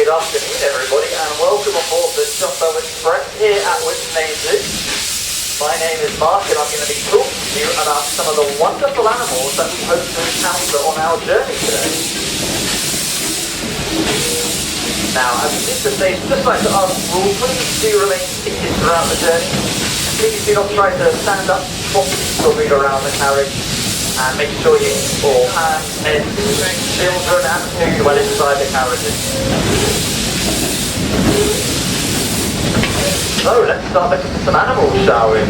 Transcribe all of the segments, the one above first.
Good afternoon everybody and welcome aboard the ZSL Express here at Whipsnade Zoo. My name is Mark and I'm going to be talking to you about some of the wonderful animals that we hope to encounter on our journey today. Now, as we leave the station, just like to ask you all, please do remain seated throughout the journey. Please do not try to stand up, swap seats or move around the carriage. And make sure you keep all hands, heads, children and food well inside the carriages. So let's start looking at some animals, shall we?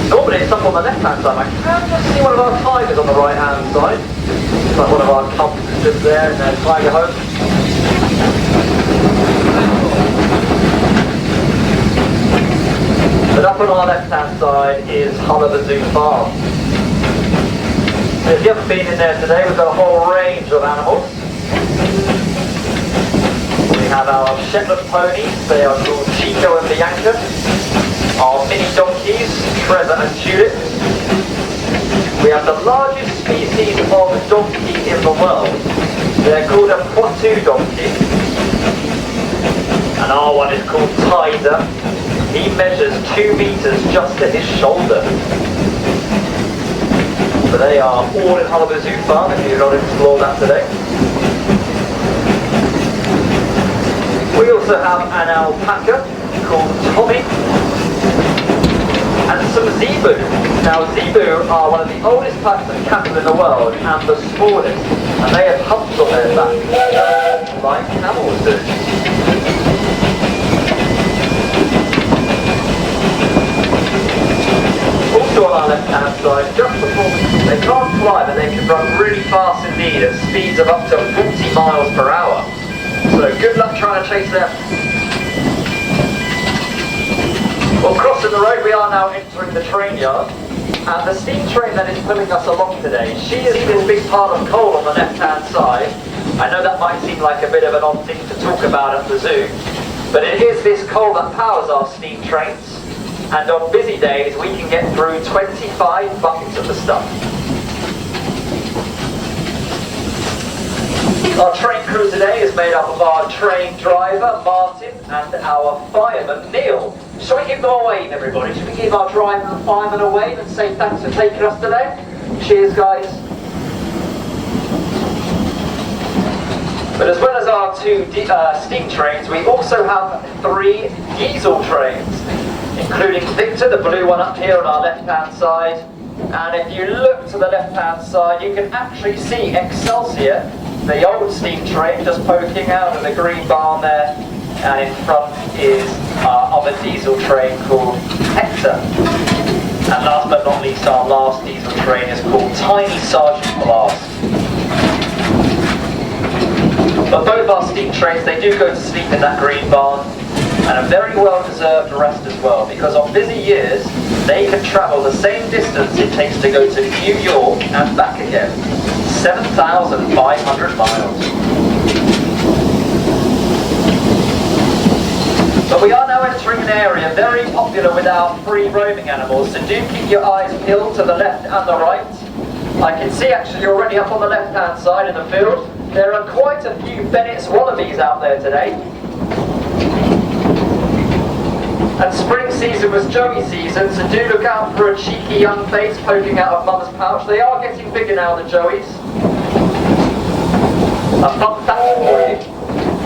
Normally it's up on the left hand side. I can just see one of our tigers on the right hand side. It's like one of our cubs is just there in their tiger home. But up on our left hand side is Heart Harborage Zoo Farm. If you haven't been in there today, we've got a whole range of animals. We have our Shetland ponies, they are called Chico and Bianca. Our mini donkeys, Trevor and Judith. We have the largest species of donkey in the world. They're called a Poitou donkey. And our one is called Tiger. He measures 2 meters just to his shoulder. So they are all in Heart Harborage Zoo Farm if you've not explored that today. We also have an alpaca called Tommy and some zebu. Now zebu are one of the oldest packs of cattle in the world and the smallest, and they have humps on their back like camels do. Also on our left hand side, just before they can't fly, but they can run really fast indeed at speeds of up to 40 miles per hour. So good luck trying to chase them. Well, crossing the road, we are now entering the train yard. And the steam train that is pulling us along today, she is this big pile of coal on the left hand side. I know that might seem like a bit of an odd thing to talk about at the zoo, but it is this coal that powers our steam trains. And on busy days, we can get through 25 buckets of the stuff. Our train crew today is made up of our train driver, Martin, and our fireman, Neil. Shall we give them a wave, everybody? Shall we give our driver and fireman a wave and say thanks for taking us today? Cheers, guys. But as well as our 2 steam trains, we also have 3 diesel trains, including Victor, the blue one up here on our left-hand side. And if you look to the left-hand side, you can actually see Excelsior, the old steam train, just poking out of the green barn there. And in front is our other diesel train called Hector. And last but not least, our last diesel train is called Tiny Sergeant Blast. But both our steam trains, they do go to sleep in that green barn. And a very well-deserved rest as well, because on busy years, they can travel the same distance it takes to go to New York and back again. 7,500 miles. But we are now entering an area very popular with our free roaming animals, so do keep your eyes peeled to the left and the right. I can see actually already up on the left-hand side in the field, there are quite a few Bennett's wallabies out there today. And spring season was joey season, so do look out for a cheeky young face poking out of mum's pouch. They are getting bigger now, the joeys. A fun fact for you.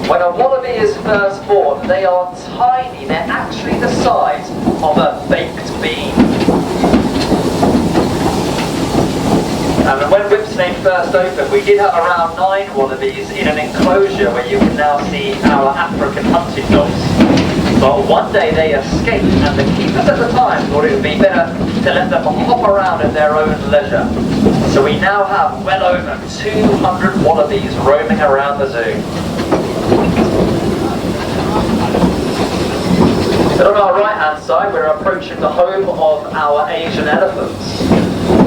When a wallaby is first born, they are tiny. They're actually the size of a baked bean. And when Whipsnade first opened, we did have around 9 wallabies in an enclosure where you can now see our African hunting dogs. But one day they escaped, and the keepers at the time thought it would be better to let them hop around at their own leisure. So we now have well over 200 wallabies roaming around the zoo. But on our right hand side, we're approaching the home of our Asian elephants.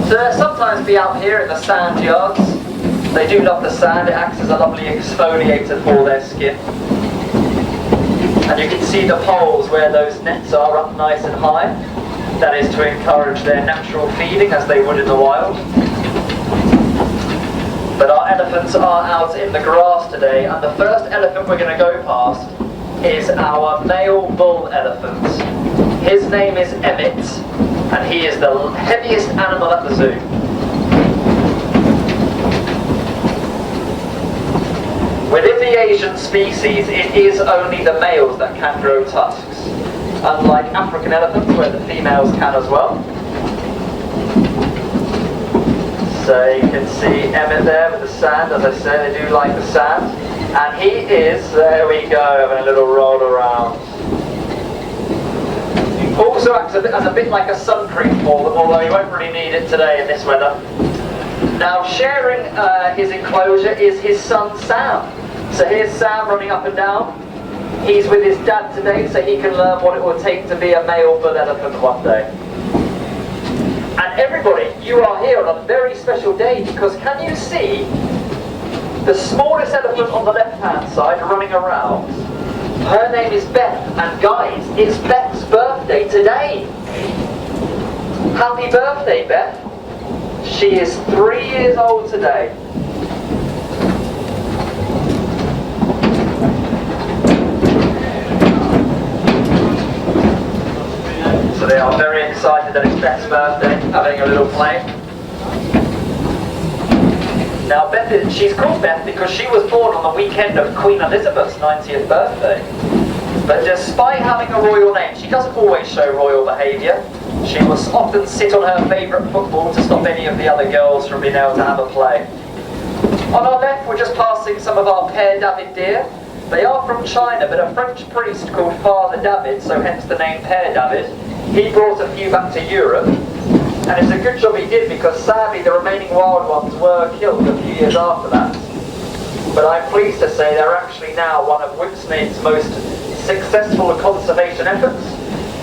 So they'll sometimes be out here in the sand yards. They do love the sand, it acts as a lovely exfoliator for their skin. And you can see the poles where those nets are up nice and high. That is to encourage their natural feeding as they would in the wild. But our elephants are out in the grass today, and the first elephant we're going to go past is our male bull elephant. His name is Emmett, and he is the heaviest animal at the zoo. Within the Asian species, it is only the males that can grow tusks, unlike African elephants where the females can as well. So you can see Emmett there with the sand. As I said, they do like the sand. And he is, there we go, having a little roll around. Also acts as a bit like a sun cream for them, although you won't really need it today in this weather. Now sharing his enclosure is his son Sam. So here's Sam running up and down. He's with his dad today so he can learn what it will take to be a male bull elephant one day. And everybody, you are here on a very special day because can you see the smallest elephant on the left-hand side running around? Her name is Beth, and guys, it's Beth's birthday today. Happy birthday, Beth. She is 3 years old today. So they are very excited that it's Beth's birthday, having a little play. Now Beth, she's called Beth because she was born on the weekend of Queen Elizabeth's 90th birthday. But despite having a royal name, she doesn't always show royal behaviour. She will often sit on her favourite football to stop any of the other girls from being able to have a play. On our left, we're just passing some of our Père David deer. They are from China, but a French priest called Father David, so hence the name Père David, he brought a few back to Europe. And it's a good job he did because sadly the remaining wild ones were killed a few years after that. But I'm pleased to say they're actually now one of Whipsnade's most successful conservation efforts.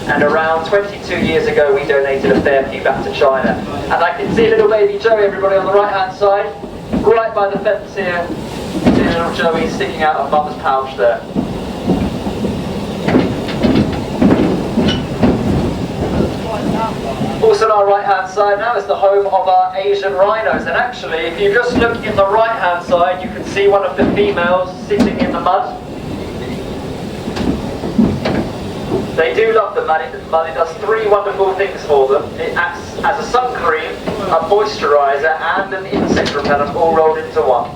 And around 22 years ago we donated a fair few back to China. And I can see little baby Joey, everybody, on the right hand side, right by the fence here. See little Joey sticking out of mum's pouch there. Also on our right hand side now is the home of our Asian rhinos, and actually if you just look in the right hand side you can see one of the females sitting in the mud. They do love the mud. It does three wonderful things for them. It acts as a sun cream, a moisturiser and an insect repellent all rolled into one.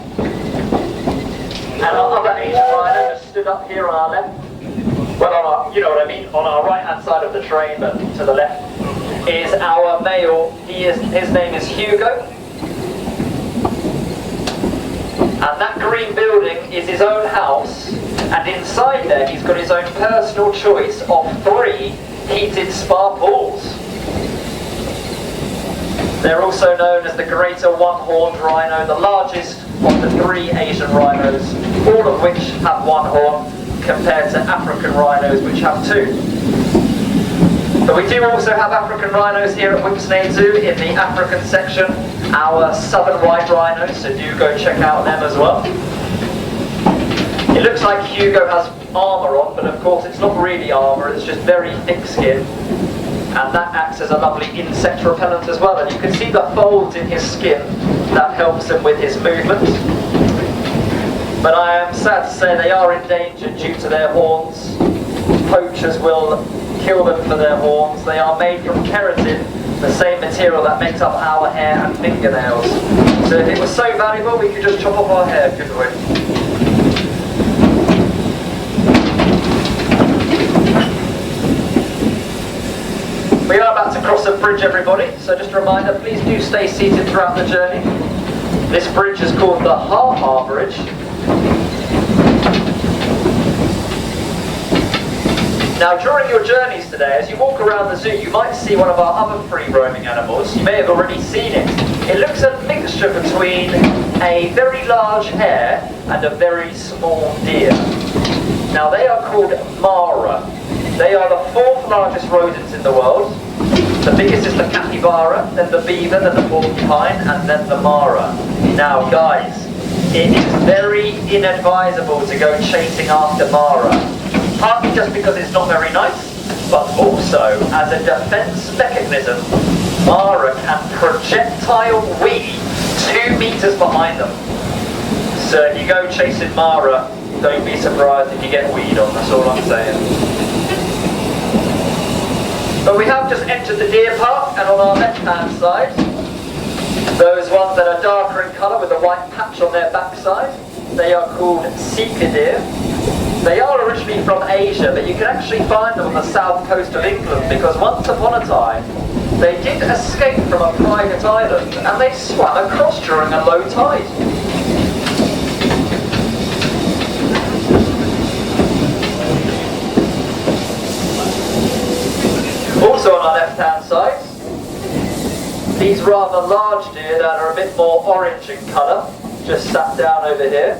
And our other Asian rhino just stood up here on our left. Well, on our, you know what I mean, on our right hand side of the train, but to the left, is our male. His name is Hugo. And that green building is his own house, and inside there he's got his own personal choice of 3 heated spa pools. They're also known as the greater one-horned rhino, the largest of the 3 Asian rhinos, all of which have 1 horn, compared to African rhinos which have 2. But we do also have African rhinos here at Whipsnade Zoo in the African section, our southern white rhinos, so do go check out them as well. It looks like Hugo has armour on, but of course it's not really armour, it's just very thick skin. And that acts as a lovely insect repellent as well, and you can see the folds in his skin that helps him with his movements. But I am sad to say they are endangered due to their horns. Poachers will kill them for their horns. They are made from keratin, the same material that makes up our hair and fingernails. So if it was so valuable, we could just chop off our hair, couldn't we? We are about to cross a bridge, everybody, so just a reminder, please do stay seated throughout the journey. This bridge is called the Heart Harborage. Now during your journeys today, as you walk around the zoo, you might see one of our other free-roaming animals. You may have already seen it. It looks a mixture between a very large hare and a very small deer. Now they are called mara. They are the 4th largest rodents in the world. The biggest is the capybara, then the beaver, then the porcupine, and then the mara. Now guys, it is very inadvisable to go chasing after mara. Partly just because it's not very nice, but also as a defense mechanism, mara can projectile weave 2 meters behind them. So if you go chasing Mara, don't be surprised if you get weed on, that's all I'm saying. But we have just entered the deer park, and on our left-hand side, those ones that are darker in colour with a white patch on their backside, they are called sika deer. They are originally from Asia, but you can actually find them on the south coast of England, because once upon a time, they did escape from a private island, and they swam across during a low tide. Also on our left-hand side, these rather large deer that are a bit more orange in colour, just sat down over here.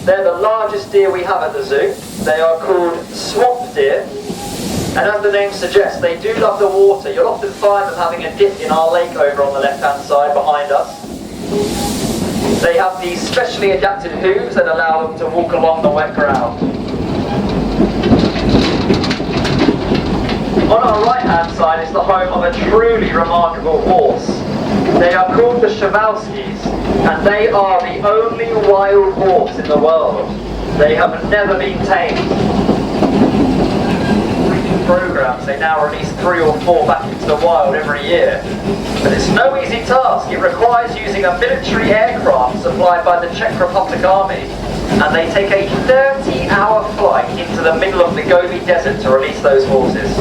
They're the largest deer we have at the zoo. They are called swamp deer, and as the name suggests, they do love the water. You'll often find them having a dip in our lake over on the left-hand side behind us. They have these specially adapted hooves that allow them to walk along the wet ground. On our right-hand side is the home of a truly remarkable horse. They are called the Przewalskis, and they are the only wild horse in the world. They have never been tamed. Programs, they now release 3 or 4 back into the wild every year. But it's no easy task. It requires using a military aircraft supplied by the Czech Republic Army, and they take a 30-hour flight into the middle of the Gobi Desert to release those horses.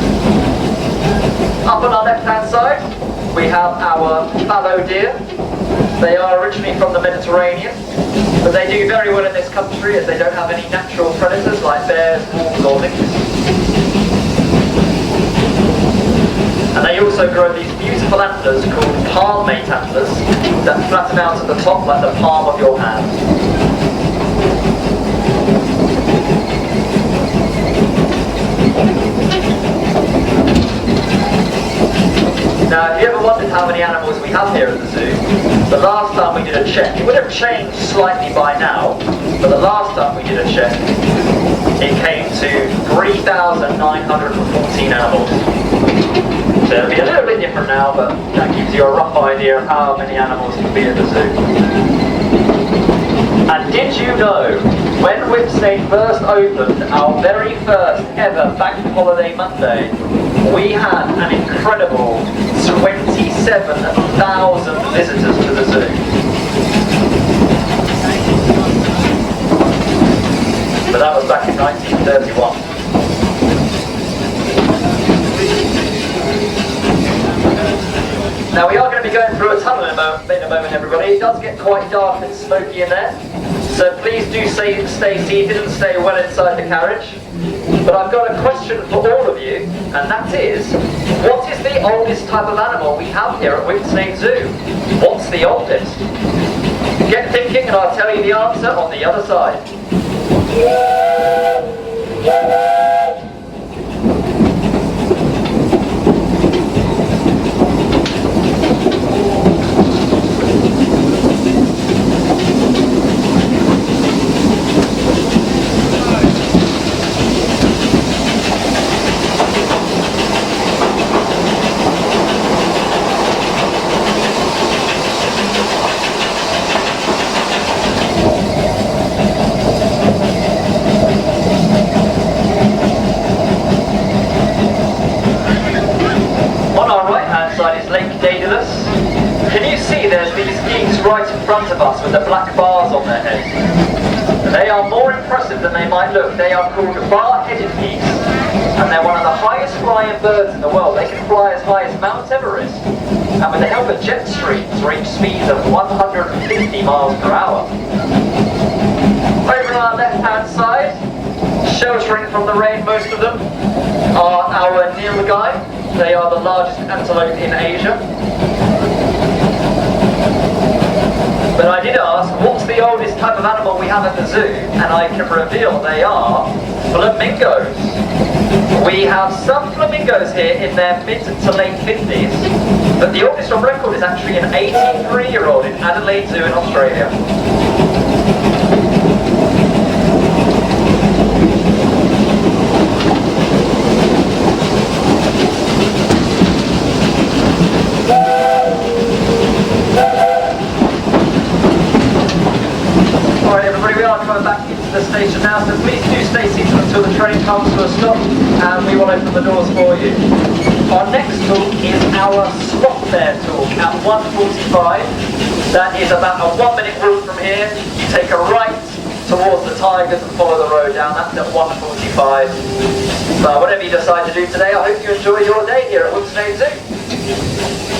Up on our left-hand side, we have our fallow deer. They are originally from the Mediterranean, but they do very well in this country as they don't have any natural predators like bears, wolves or lynx. And they also grow these beautiful antlers called palmate antlers that flatten out at the top like the palm of your hand. Now, if you ever wondered how many animals we have here at the zoo, the last time we did a check, it would have changed slightly by now, but the last time we did a check, it came to 3,914 animals. So it'll be a little bit different now, but that gives you a rough idea of how many animals can be at the zoo. And did you know, when Whipsnade first opened, our very first ever Bank Holiday Monday, we had an incredible 27,000 visitors to the zoo. But that was back in 1931. Now we are going to be going through a tunnel in a moment, everybody. It does get quite dark and smoky in there, so please do stay seated and stay well inside the carriage. But I've got a question for all of you, and that is, what is the oldest type of animal we have here at Whipsnade Zoo? What's the oldest? Get thinking and I'll tell you the answer on the other side. Can you see there's these geese right in front of us with the black bars on their heads? They are more impressive than they might look. They are called bar-headed geese, and they're one of the highest flying birds in the world. They can fly as high as Mount Everest, and with the help of jet streams reach speeds of 150 miles per hour. Over on our left-hand side, sheltering from the rain, most of them, are our nilgai. They are the largest antelope in Asia. But I did ask, what's the oldest type of animal we have at the zoo? And I can reveal they are flamingos. We have some flamingos here in their mid to late 50s, but the oldest on record is actually an 83-year-old in Adelaide Zoo in Australia. the station now, so please do stay seated until the train comes to a stop and we will open the doors for you. Our next talk is our slot bear talk at 1:45. That is about a 1-minute walk from here. You take a right towards the tigers and follow the road down. That's at 1:45. So whatever you decide to do today, I hope you enjoy your day here at Whipsnade Zoo.